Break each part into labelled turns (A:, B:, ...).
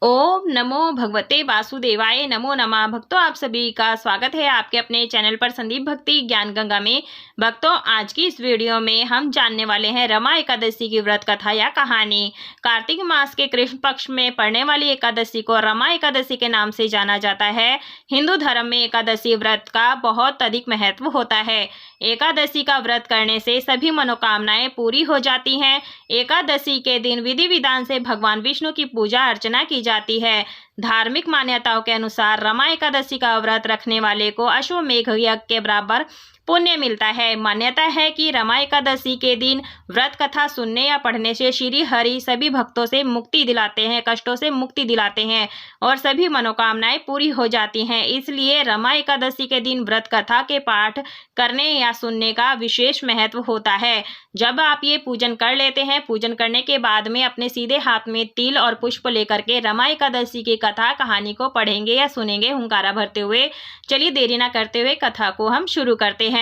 A: ओम नमो भगवते वासुदेवाय नमो नमः। भक्तों, आप सभी का स्वागत है आपके अपने चैनल पर संदीप भक्ति ज्ञान गंगा में। भक्तों, आज की इस वीडियो में हम जानने वाले हैं रमा एकादशी की व्रत कथा या कहानी। कार्तिक मास के कृष्ण पक्ष में पड़ने वाली एकादशी को रमा एकादशी के नाम से जाना जाता है। हिंदू धर्म में एकादशी व्रत का बहुत अधिक महत्व होता है। एकादशी का व्रत करने से सभी मनोकामनाएं पूरी हो जाती हैं। एकादशी के दिन विधि विधान से भगवान विष्णु की पूजा अर्चना की जाती है। धार्मिक मान्यताओं के अनुसार रमा एकादशी का व्रत रखने वाले को अश्वमेघ यज्ञ के बराबर पुण्य मिलता है। मान्यता है कि रमा एकादशी के दिन व्रत कथा सुनने या पढ़ने से श्री हरि सभी भक्तों से मुक्ति दिलाते हैं, कष्टों से मुक्ति दिलाते हैं और सभी मनोकामनाएं पूरी हो जाती हैं। इसलिए रमा एकादशी के दिन व्रत कथा के पाठ करने या सुनने का विशेष महत्व होता है। जब आप ये पूजन कर लेते हैं, पूजन करने के बाद में अपने सीधे हाथ में तिल और पुष्प लेकर के रमा एकादशी की कथा कहानी को पढ़ेंगे या सुनेंगे हुंकारा भरते हुए। चलिए देरी ना करते हुए कथा को हम शुरू करते हैं।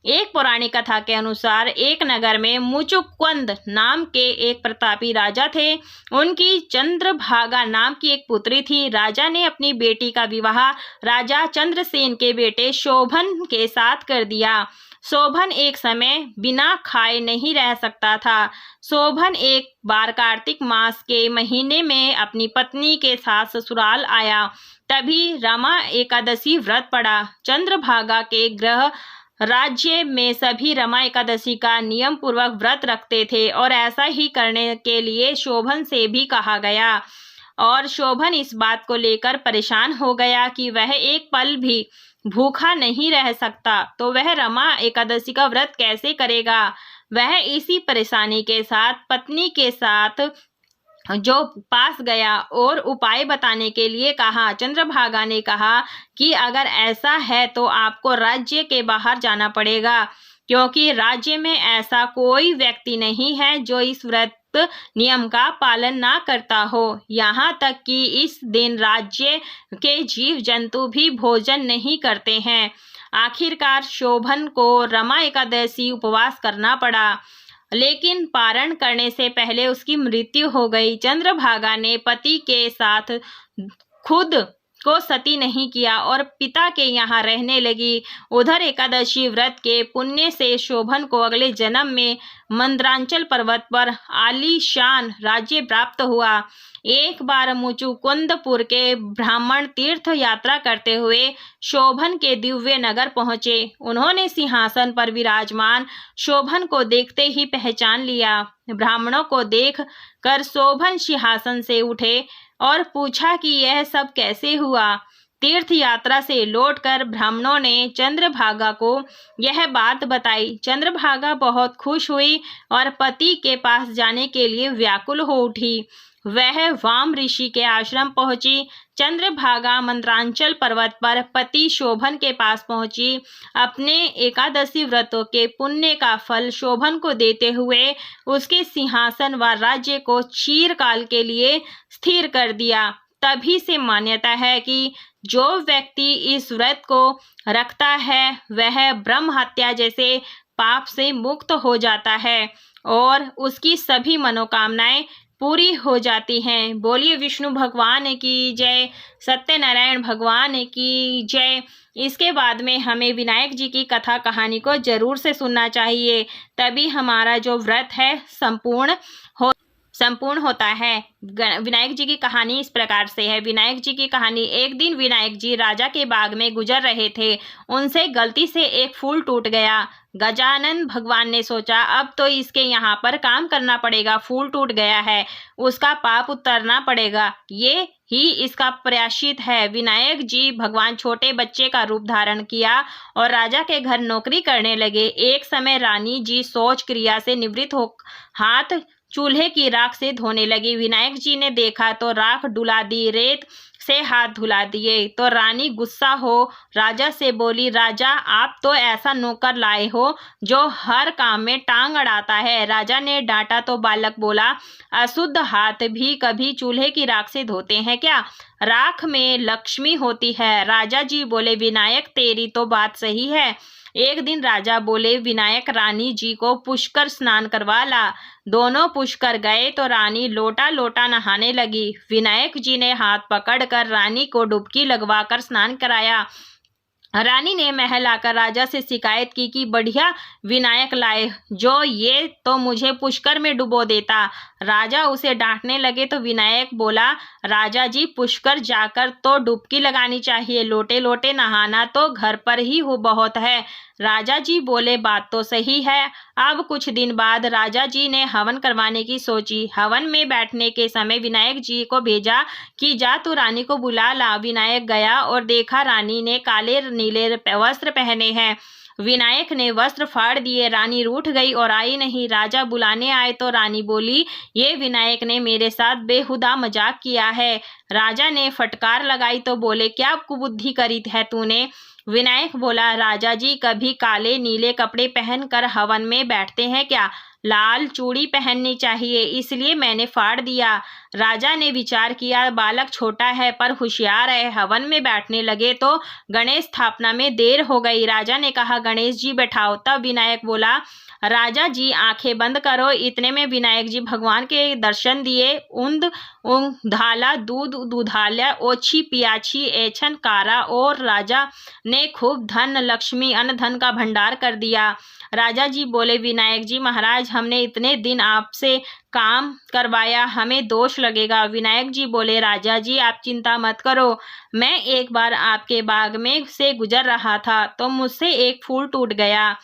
A: एक पौराणिक कथा के अनुसार एक नगर में मुचुकुंद नाम के एक प्रतापी राजा थे। उनकी चंद्रभागा नाम की एक पुत्री थी। राजा ने अपनी बेटी का विवाह राजा चंद्रसेन के बेटे शोभन के साथ कर दिया। शोभन एक समय बिना खाए नहीं रह सकता था। शोभन एक बार कार्तिक मास के महीने में अपनी पत्नी के साथ ससुराल आया। तभी रमा एकादशी व्रत पड़ा। चंद्रभागा के गृह राज्य में सभी रमा एकादशी का नियम पूर्वक व्रत रखते थे और ऐसा ही करने के लिए शोभन से भी कहा गया। और शोभन इस बात को लेकर परेशान हो गया कि वह एक पल भी भूखा नहीं रह सकता, तो वह रमा एकादशी का व्रत कैसे करेगा। वह इसी परेशानी के साथ पत्नी के साथ जो पास गया और उपाय बताने के लिए कहा। चंद्रभागा ने कहा कि अगर ऐसा है तो आपको राज्य के बाहर जाना पड़ेगा, क्योंकि राज्य में ऐसा कोई व्यक्ति नहीं है जो इस व्रत नियम का पालन ना करता हो। यहाँ तक कि इस दिन राज्य के जीव जंतु भी भोजन नहीं करते हैं। आखिरकार शोभन को रमा एकादशी उपवास करना पड़ा, लेकिन पारण करने से पहले उसकी मृत्यु हो गई। चंद्रभागा ने पति के साथ खुद को सती नहीं किया और पिता के यहाँ रहने लगी। उधर एकादशी व्रत के पुण्य से शोभन को अगले जन्म में मंदरांचल पर्वत पर आलीशान राज्य प्राप्त हुआ। एक बार मुचुकुंदपुर के ब्राह्मण तीर्थ यात्रा करते हुए शोभन के दिव्य नगर पहुंचे। उन्होंने सिंहासन पर विराजमान शोभन को देखते ही पहचान लिया। ब्राह्मणों को देख कर शोभन सिंहासन से उठे और पूछा कि यह सब कैसे हुआ। तीर्थ यात्रा से लौटकर ब्राह्मणों ने चंद्रभागा को यह बात बताई। चंद्रभागा बहुत खुश हुई और पति के पास जाने के लिए व्याकुल हो उठी। वह वाम ऋषि के आश्रम पहुंची। चंद्रभागा मंदरांचल पर्वत पर पति शोभन के पास पहुंची। अपने एकादशी व्रतों के पुण्य का फल शोभन को देते हुए उसके सिंहासन व राज्य को चिरकाल के लिए स्थिर कर दिया। तभी से मान्यता है कि जो व्यक्ति इस व्रत को रखता है वह ब्रह्म हत्या जैसे पाप से मुक्त हो जाता है और उसकी सभी मनोकामनाएं पूरी हो जाती हैं। बोलिए विष्णु भगवान की जय, सत्यनारायण भगवान की जय। इसके बाद में हमें विनायक जी की कथा कहानी को जरूर से सुनना चाहिए, तभी हमारा जो व्रत है संपूर्ण होता है। विनायक जी की कहानी इस प्रकार से है। विनायक जी की कहानी। एक दिन विनायक जी राजा के बाग में गुजर रहे थे। उनसे गलती से एक फूल टूट गया। गजानन भगवान ने सोचा अब तो इसके यहाँ पर काम करना पड़ेगा। फूल टूट गया है, उसका पाप उतरना पड़ेगा, ये ही इसका प्रायश्चित है। विनायक जी भगवान छोटे बच्चे का रूप धारण किया और राजा के घर नौकरी करने लगे। एक समय रानी जी शौच क्रिया से निवृत्त हो हाथ चूल्हे की राख से धोने लगी। विनायक जी ने देखा तो राख डुला दी, रेत से हाथ धुला दिए। तो रानी गुस्सा हो राजा से बोली, राजा आप तो ऐसा नौकर लाए हो जो हर काम में टांग अड़ाता है। राजा ने डांटा तो बालक बोला, अशुद्ध हाथ भी कभी चूल्हे की राख से धोते हैं क्या? राख में लक्ष्मी होती है। राजा जी बोले, विनायक तेरी तो बात सही है, एक दिन राजा बोले, विनायक रानी जी को पुष्कर स्नान करवा ला। दोनों पुष्कर गए तो रानी लोटा लोटा नहाने लगी। विनायक जी ने हाथ पकड़कर रानी को डुबकी लगवाकर स्नान कराया। रानी ने महल आकर राजा से शिकायत की कि बढ़िया विनायक लाए, जो ये तो मुझे पुष्कर में डुबो देता। राजा उसे डांटने लगे तो विनायक बोला, राजा जी, पुष्कर जाकर तो डुबकी लगानी चाहिए, लोटे लोटे नहाना तो घर पर ही हो बहुत है। राजा जी बोले, बात तो सही है। अब कुछ दिन बाद राजा जी ने हवन करवाने की सोची। हवन में बैठने के समय विनायक जी को भेजा कि जा तू रानी को बुला ला। विनायक गया और देखा रानी ने काले नीले वस्त्र पहने हैं। विनायक ने वस्त्र फाड़ दिए। रानी रूठ गई और आई नहीं। राजा बुलाने आए तो रानी बोली, ये विनायक ने मेरे साथ बेहुदा मजाक किया है। राजा ने फटकार लगाई तो बोले, क्या कुबुद्धि करी है तूने? विनायक बोला, राजा जी, कभी काले नीले कपड़े पहनकर हवन में बैठते हैं क्या? लाल चूड़ी पहननी चाहिए, इसलिए मैंने फाड़ दिया। राजा ने विचार किया, बालक छोटा है पर होशियार है। हवन में बैठने लगे तो गणेश स्थापना में देर हो गई। राजा ने कहा, गणेश जी बैठाओ। तब विनायक बोला, राजा जी आंखें बंद करो। इतने में विनायक जी भगवान के दर्शन दिए। उंद धाला दूध दूधाल्या ओछी पियाछी ऐछन कारा, और राजा ने खूब धन लक्ष्मी अन्न धन का भंडार कर दिया। राजा जी बोले, विनायक जी महाराज, हमने इतने दिन आपसे काम करवाया, हमें दोष लगेगा। विनायक जी बोले, राजा जी आप चिंता मत करो। मैं एक बार आपके बाग में से गुजर रहा था तो मुझसे एक फूल टूट गया,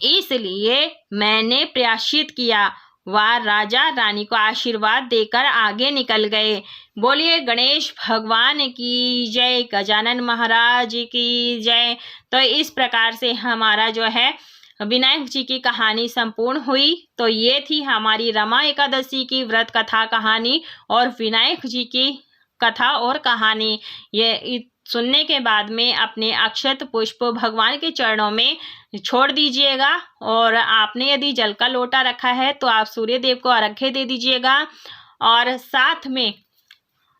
A: इसलिए मैंने प्रायश्चित किया। वह राजा रानी को आशीर्वाद देकर आगे निकल गए। बोलिए गणेश भगवान की जय, गजानन महाराज की जय। तो इस प्रकार से हमारा जो है विनायक जी की कहानी संपूर्ण हुई। तो ये थी हमारी रमा एकादशी की व्रत कथा कहानी और विनायक जी की कथा और कहानी। ये सुनने के बाद में अपने अक्षत पुष्प भगवान के चरणों में छोड़ दीजिएगा, और आपने यदि जल का लोटा रखा है तो आप सूर्य देव को अर्घ्य दे दीजिएगा। और साथ में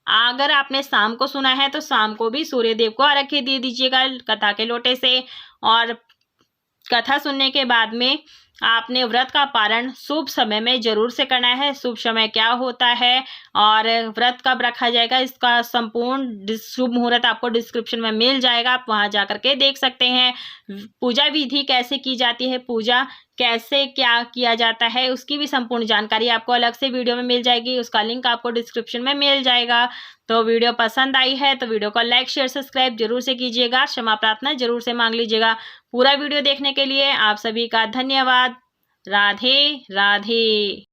A: अगर आपने शाम को सुना है तो शाम को भी सूर्य देव को अर्घ्य दे दीजिएगा कथा के लोटे से। और कथा सुनने के बाद में आपने व्रत का पारण शुभ समय में जरूर से करना है। शुभ समय क्या होता है और व्रत कब रखा जाएगा, इसका संपूर्ण शुभ मुहूर्त आपको डिस्क्रिप्शन में मिल जाएगा, आप वहां जाकर के देख सकते हैं। पूजा विधि कैसे की जाती है, पूजा कैसे क्या किया जाता है, उसकी भी संपूर्ण जानकारी आपको अलग से वीडियो में मिल जाएगी, उसका लिंक आपको डिस्क्रिप्शन में मिल जाएगा। तो वीडियो पसंद आई है तो वीडियो को लाइक शेयर सब्सक्राइब जरूर से कीजिएगा, क्षमा प्रार्थना जरूर से मांग लीजिएगा। पूरा वीडियो देखने के लिए आप सभी का धन्यवाद। राधे राधे।